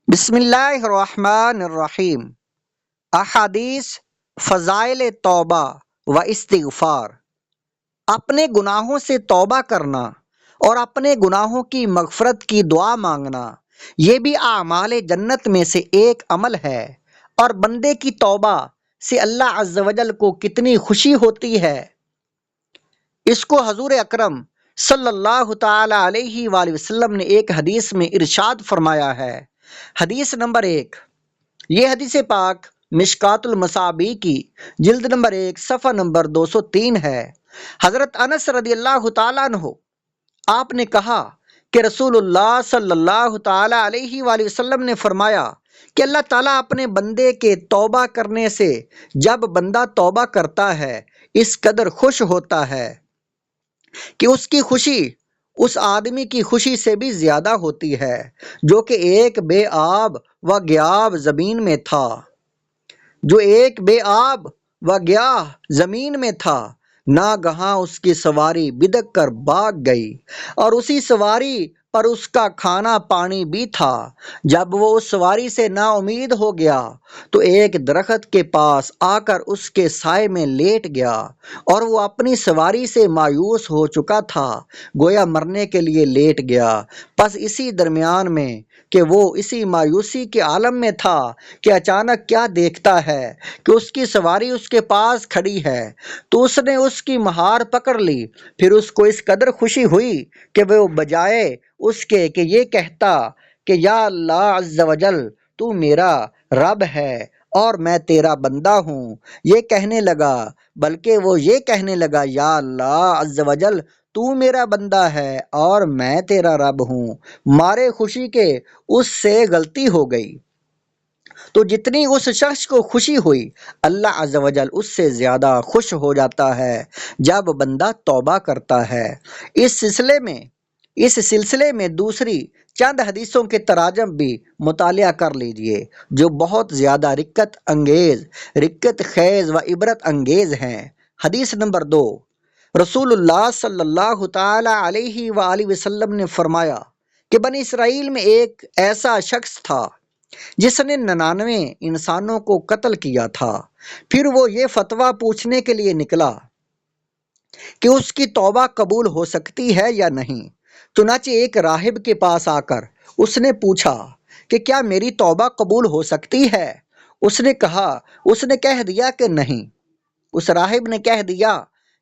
بسم اللہ الرحمن الرحیم۔ احادیث فضائل توبہ و استغفار۔ اپنے گناہوں سے توبہ کرنا اور اپنے گناہوں کی مغفرت کی دعا مانگنا، یہ بھی اعمال جنت میں سے ایک عمل ہے۔ اور بندے کی توبہ سے اللہ عز و جل کو کتنی خوشی ہوتی ہے، اس کو حضور اکرم صلی اللہ تعالی علیہ وآلہ وسلم نے ایک حدیث میں ارشاد فرمایا ہے۔ حدیث نمبر 1، یہ حدیث پاک مشکات المصابیح کی جلد نمبر 1 صفحہ نمبر 203 ہے۔ حضرت انس رضی اللہ تعالیٰ عنہ آپ نے کہا کہ رسول اللہ صلی اللہ تعالی علیہ وآلہ وسلم نے فرمایا کہ اللہ تعالیٰ اپنے بندے کے توبہ کرنے سے، جب بندہ توبہ کرتا ہے، اس قدر خوش ہوتا ہے کہ اس کی خوشی اس آدمی کی خوشی سے بھی زیادہ ہوتی ہے جو کہ ایک بے آب و گیاب زمین میں تھا، زمین میں تھا۔ ناگہاں اس کی سواری بدک کر بھاگ گئی، اور اسی سواری پر اس کا کھانا پانی بھی تھا۔ جب وہ اس سواری سے نا امید ہو گیا تو ایک درخت کے پاس آ کر اس کے سائے میں لیٹ گیا، اور وہ اپنی سواری سے مایوس ہو چکا تھا، گویا مرنے کے لیے لیٹ گیا۔ پس اسی درمیان میں کہ وہ اسی مایوسی کے عالم میں تھا کہ اچانک کیا دیکھتا ہے کہ اس کی سواری اس کے پاس کھڑی ہے، تو اس نے اس کی مہار پکڑ لی۔ پھر اس کو اس قدر خوشی ہوئی کہ وہ بجائے اس کے کہ یہ کہتا کہ یا اللہ عز و جل تو میرا رب ہے اور میں تیرا بندہ ہوں، یہ کہنے لگا، بلکہ وہ یہ کہنے لگا یا اللہ عز و جل تو میرا بندہ ہے اور میں تیرا رب ہوں، مارے خوشی کے اس سے غلطی ہو گئی۔ تو جتنی اس شخص کو خوشی ہوئی، اللہ عز و جل اس سے زیادہ خوش ہو جاتا ہے جب بندہ توبہ کرتا ہے۔ اس سلسلے میں دوسری چند حدیثوں کے تراجم بھی مطالعہ کر لیجئے جو بہت زیادہ رکت خیز و عبرت انگیز ہیں۔ حدیث نمبر 2، رسول اللہ صلی اللہ تعالی علیہ وآلہ وسلم نے فرمایا کہ بنی اسرائیل میں ایک ایسا شخص تھا جس نے 99 انسانوں کو قتل کیا تھا۔ پھر وہ یہ فتویٰ پوچھنے کے لیے نکلا کہ اس کی توبہ قبول ہو سکتی ہے یا نہیں۔ چنانچہ ایک راہب کے پاس آ کر اس نے پوچھا کہ کیا میری توبہ قبول ہو سکتی ہے؟ اس نے کہہ دیا کہ نہیں۔ اس راہب نے کہہ دیا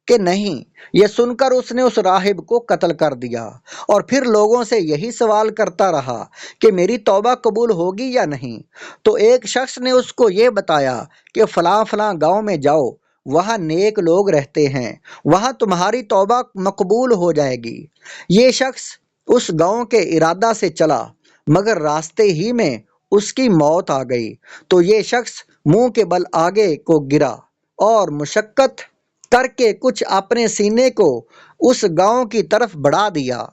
کہ نہیں۔ یہ سن کر اس نے اس راہب کو قتل کر دیا، اور پھر لوگوں سے یہی سوال کرتا رہا کہ میری توبہ قبول ہوگی یا نہیں۔ تو ایک شخص نے اس کو یہ بتایا کہ فلاں فلاں گاؤں میں جاؤ، وہاں نیک لوگ رہتے ہیں، وہاں تمہاری توبہ مقبول ہو جائے گی۔ یہ شخص اس گاؤں کے ارادہ سے چلا، مگر راستے ہی میں اس کی موت آ گئی۔ تو یہ شخص منہ کے بل آگے کو گرا اور مشقت کر کے کچھ اپنے سینے کو اس گاؤں کی طرف بڑھا دیا۔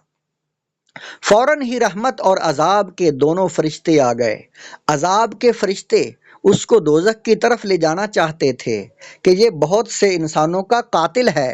فوراً ہی رحمت اور عذاب کے دونوں فرشتے آ گئے۔ عذاب کے فرشتے اس کو دوزخ کی طرف لے جانا چاہتے تھے کہ یہ بہت سے انسانوں کا قاتل ہے،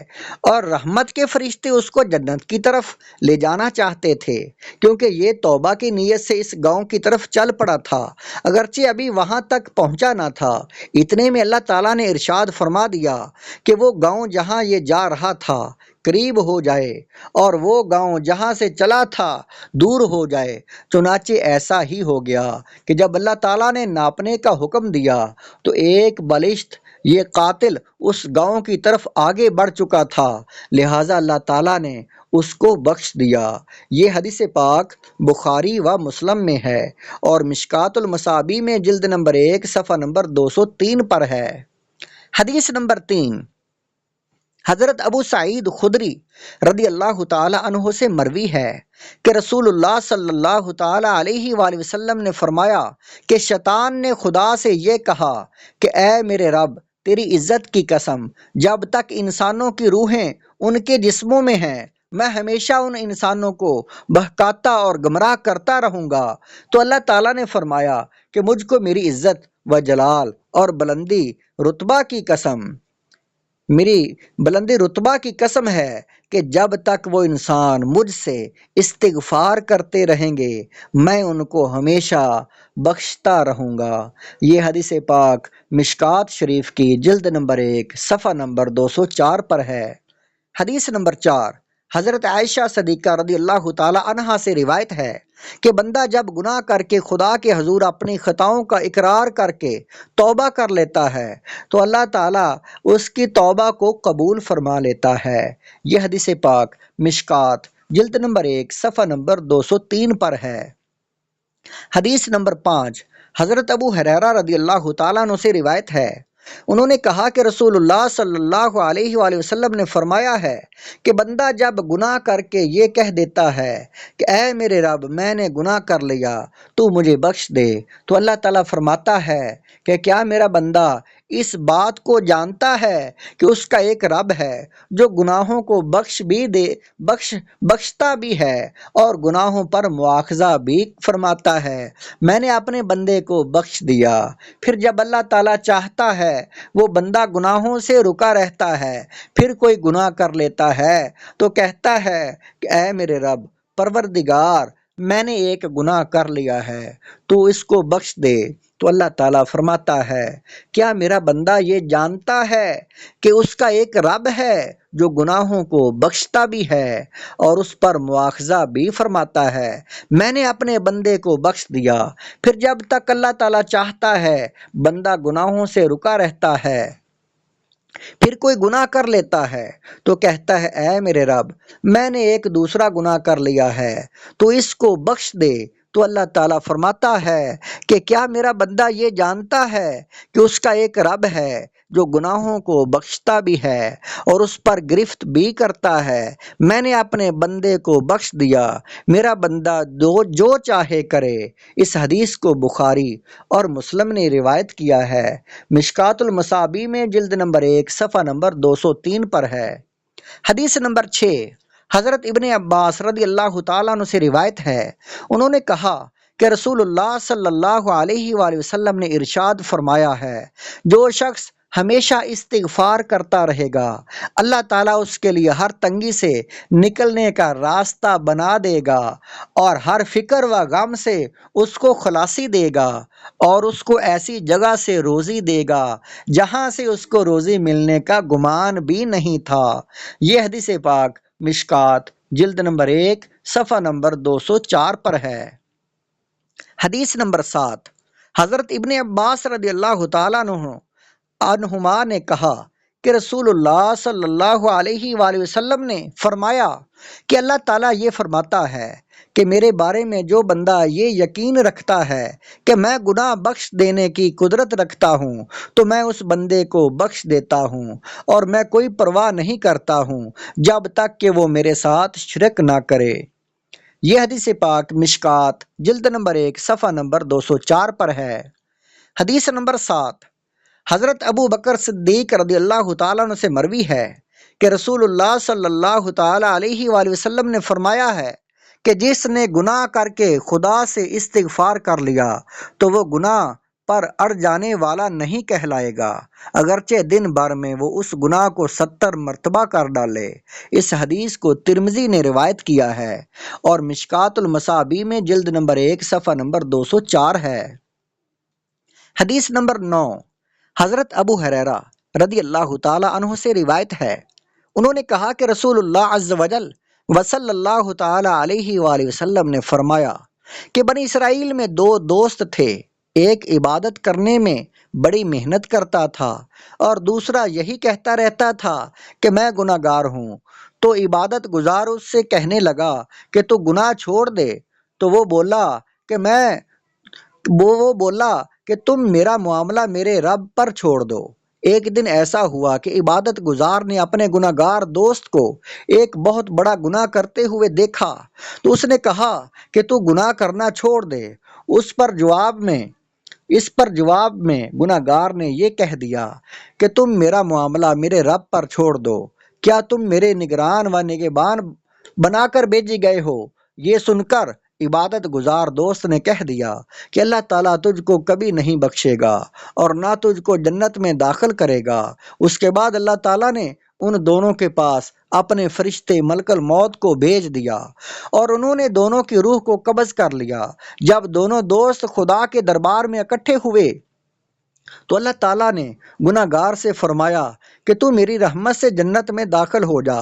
اور رحمت کے فرشتے اس کو جنت کی طرف لے جانا چاہتے تھے کیونکہ یہ توبہ کی نیت سے اس گاؤں کی طرف چل پڑا تھا، اگرچہ ابھی وہاں تک پہنچا نہ تھا۔ اتنے میں اللہ تعالیٰ نے ارشاد فرما دیا کہ وہ گاؤں جہاں یہ جا رہا تھا قریب ہو جائے، اور وہ گاؤں جہاں سے چلا تھا دور ہو جائے۔ چنانچہ ایسا ہی ہو گیا کہ جب اللہ تعالیٰ نے ناپنے کا حکم دیا تو ایک بالشت یہ قاتل اس گاؤں کی طرف آگے بڑھ چکا تھا، لہٰذا اللہ تعالیٰ نے اس کو بخش دیا۔ یہ حدیث پاک بخاری و مسلم میں ہے اور مشکات المصابیح میں جلد نمبر 1 صفحہ نمبر 203 پر ہے۔ حدیث نمبر 3، حضرت ابو سعید خدری رضی اللہ تعالی عنہ سے مروی ہے کہ رسول اللہ صلی اللہ تعالی علیہ وآلہ وسلم نے فرمایا کہ شیطان نے خدا سے یہ کہا کہ اے میرے رب، تیری عزت کی قسم، جب تک انسانوں کی روحیں ان کے جسموں میں ہیں میں ہمیشہ ان انسانوں کو بہکاتا اور گمراہ کرتا رہوں گا۔ تو اللہ تعالیٰ نے فرمایا کہ مجھ کو میری عزت و جلال اور بلندی رتبہ کی قسم، میری بلندی رتبہ کی قسم ہے کہ جب تک وہ انسان مجھ سے استغفار کرتے رہیں گے میں ان کو ہمیشہ بخشتا رہوں گا۔ یہ حدیث پاک مشکات شریف کی جلد نمبر 1 صفحہ نمبر 204 پر ہے۔ حدیث نمبر 4، حضرت عائشہ صدیقہ رضی اللہ تعالی عنہا سے روایت ہے کہ بندہ جب گناہ کر کے خدا کے حضور اپنی خطاؤں کا اقرار کر کے توبہ کر لیتا ہے تو اللہ تعالیٰ اس کی توبہ کو قبول فرما لیتا ہے۔ یہ حدیث پاک مشکات جلد نمبر 1 صفحہ نمبر 203 پر ہے۔ حدیث نمبر 5، حضرت ابو ہریرہ رضی اللہ تعالیٰ عنہ سے روایت ہے، انہوں نے کہا کہ رسول اللہ صلی اللہ علیہ وآلہ وسلم نے فرمایا ہے کہ بندہ جب گناہ کر کے یہ کہہ دیتا ہے کہ اے میرے رب میں نے گناہ کر لیا تو مجھے بخش دے، تو اللہ تعالیٰ فرماتا ہے کہ کیا میرا بندہ اس بات کو جانتا ہے کہ اس کا ایک رب ہے جو گناہوں کو بخشتا بھی ہے اور گناہوں پر مواخذہ بھی فرماتا ہے۔ میں نے اپنے بندے کو بخش دیا۔ پھر جب اللہ تعالیٰ چاہتا ہے وہ بندہ گناہوں سے رکا رہتا ہے، پھر کوئی گناہ کر لیتا ہے تو کہتا ہے کہ اے میرے رب پروردگار میں نے ایک گناہ کر لیا ہے تو اس کو بخش دے، تو اللہ تعالیٰ فرماتا ہے کیا میرا بندہ یہ جانتا ہے کہ اس کا ایک رب ہے جو گناہوں کو بخشتا بھی ہے اور اس پر مواخذہ بھی فرماتا ہے۔ میں نے اپنے بندے کو بخش دیا۔ پھر جب تک اللہ تعالیٰ چاہتا ہے بندہ گناہوں سے رکا رہتا ہے، پھر کوئی گناہ کر لیتا ہے تو کہتا ہے اے میرے رب میں نے ایک دوسرا گناہ کر لیا ہے تو اس کو بخش دے، تو اللہ تعالیٰ فرماتا ہے کہ کیا میرا بندہ یہ جانتا ہے کہ اس کا ایک رب ہے جو گناہوں کو بخشتا بھی ہے اور اس پر گرفت بھی کرتا ہے۔ میں نے اپنے بندے کو بخش دیا، میرا بندہ جو چاہے کرے۔ اس حدیث کو بخاری اور مسلم نے روایت کیا ہے۔ مشکات المصابیح میں جلد نمبر 1 صفحہ نمبر 203 پر ہے۔ حدیث نمبر 6، حضرت ابن عباس رضی اللہ تعالیٰ عنہ سے روایت ہے، انہوں نے کہا کہ رسول اللہ صلی اللہ علیہ وآلہ وسلم نے ارشاد فرمایا ہے، جو شخص ہمیشہ استغفار کرتا رہے گا اللہ تعالیٰ اس کے لیے ہر تنگی سے نکلنے کا راستہ بنا دے گا اور ہر فکر و غم سے اس کو خلاصی دے گا اور اس کو ایسی جگہ سے روزی دے گا جہاں سے اس کو روزی ملنے کا گمان بھی نہیں تھا۔ یہ حدیث پاک مشکات جلد نمبر 1 صفحہ نمبر 204 پر ہے۔ حدیث نمبر 7، حضرت ابن عباس رضی اللہ تعالیٰ عنہما نے کہا کہ رسول اللہ صلی اللہ علیہ وآلہ وسلم نے فرمایا کہ اللہ تعالیٰ یہ فرماتا ہے کہ میرے بارے میں جو بندہ یہ یقین رکھتا ہے کہ میں گناہ بخش دینے کی قدرت رکھتا ہوں تو میں اس بندے کو بخش دیتا ہوں اور میں کوئی پرواہ نہیں کرتا ہوں جب تک کہ وہ میرے ساتھ شرک نہ کرے۔ یہ حدیث پاک مشکات جلد نمبر 1 صفحہ نمبر 204 پر ہے۔ حدیث نمبر 7، حضرت ابو بکر صدیق رضی اللہ تعالیٰ عنہ سے مروی ہے کہ رسول اللہ صلی اللہ تعالیٰ علیہ وآلہ وسلم نے فرمایا ہے کہ جس نے گناہ کر کے خدا سے استغفار کر لیا تو وہ گناہ پر اڑ جانے والا نہیں کہلائے گا، اگرچہ دن بھر میں وہ اس گناہ کو 70 مرتبہ کر ڈالے۔ اس حدیث کو ترمذی نے روایت کیا ہے اور مشکات المصابیح میں جلد نمبر 1 صفحہ نمبر 204 ہے۔ حدیث نمبر 9، حضرت ابو ہریرہ رضی اللہ تعالی عنہ سے روایت ہے، انہوں نے کہا کہ رسول اللہ عز وجل وصلی اللہ تعالی علیہ وآلہ وسلم نے فرمایا کہ بنی اسرائیل میں 2 دوست تھے، ایک عبادت کرنے میں بڑی محنت کرتا تھا اور دوسرا یہی کہتا رہتا تھا کہ میں گناہ گار ہوں۔ تو عبادت گزار اس سے کہنے لگا کہ تو گناہ چھوڑ دے، تو وہ بولا کہ تم میرا معاملہ میرے رب پر چھوڑ دو۔ ایک دن ایسا ہوا کہ عبادت گزار نے اپنے گناہ گار دوست کو ایک بہت بڑا گناہ کرتے ہوئے دیکھا تو اس نے کہا کہ تو گناہ کرنا چھوڑ دے۔ اس پر جواب میں گناہ گار نے یہ کہہ دیا کہ تم میرا معاملہ میرے رب پر چھوڑ دو، کیا تم میرے نگران و نگہبان بنا کر بھیجے گئے ہو؟ یہ سن کر عبادت گزار دوست نے کہہ دیا کہ اللہ تعالیٰ تجھ کو کبھی نہیں بخشے گا اور نہ تجھ کو جنت میں داخل کرے گا۔ اس کے بعد اللہ تعالیٰ نے ان دونوں کے پاس اپنے فرشتے ملک الموت کو بھیج دیا اور انہوں نے دونوں کی روح کو قبض کر لیا۔ جب دونوں دوست خدا کے دربار میں اکٹھے ہوئے تو اللہ تعالیٰ نے گناہ گار سے فرمایا کہ تو میری رحمت سے جنت میں داخل ہو جا،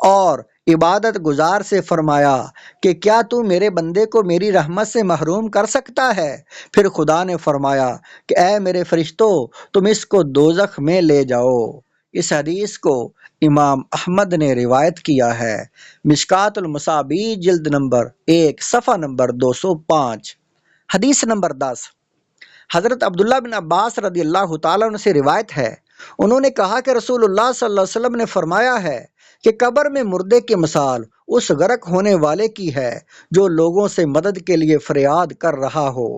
اور عبادت گزار سے فرمایا کہ کیا تو میرے بندے کو میری رحمت سے محروم کر سکتا ہے؟ پھر خدا نے فرمایا کہ اے میرے فرشتوں، تم اس کو دوزخ میں لے جاؤ۔ اس حدیث کو امام احمد نے روایت کیا ہے۔ مشکات المصابیح جلد نمبر 1 صفحہ نمبر 205۔ حدیث نمبر 10، حضرت عبداللہ بن عباس رضی اللہ تعالیٰ عنہ سے روایت ہے، انہوں نے کہا کہ رسول اللہ صلی اللہ علیہ وسلم نے فرمایا ہے کہ قبر میں مردے کی مثال اس غرق ہونے والے کی ہے جو لوگوں سے مدد کے لیے فریاد کر رہا ہو۔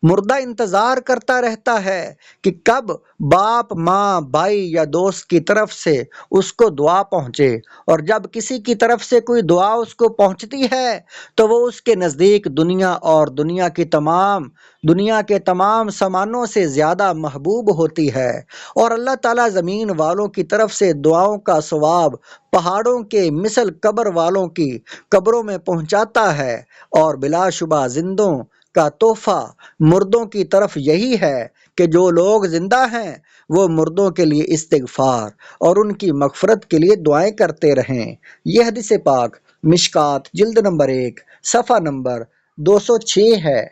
مردہ انتظار کرتا رہتا ہے کہ کب باپ، ماں، بھائی یا دوست کی طرف سے اس کو دعا پہنچے، اور جب کسی کی طرف سے کوئی دعا اس کو پہنچتی ہے تو وہ اس کے نزدیک دنیا اور دنیا کے تمام سامانوں سے زیادہ محبوب ہوتی ہے، اور اللہ تعالیٰ زمین والوں کی طرف سے دعاؤں کا ثواب پہاڑوں کے مثل قبر والوں کی قبروں میں پہنچاتا ہے، اور بلا شبہ زندوں کا تحفہ مردوں کی طرف یہی ہے کہ جو لوگ زندہ ہیں وہ مردوں کے لیے استغفار اور ان کی مغفرت کے لیے دعائیں کرتے رہیں۔ یہ حدیث پاک مشکات جلد نمبر 1 صفحہ نمبر 206 ہے۔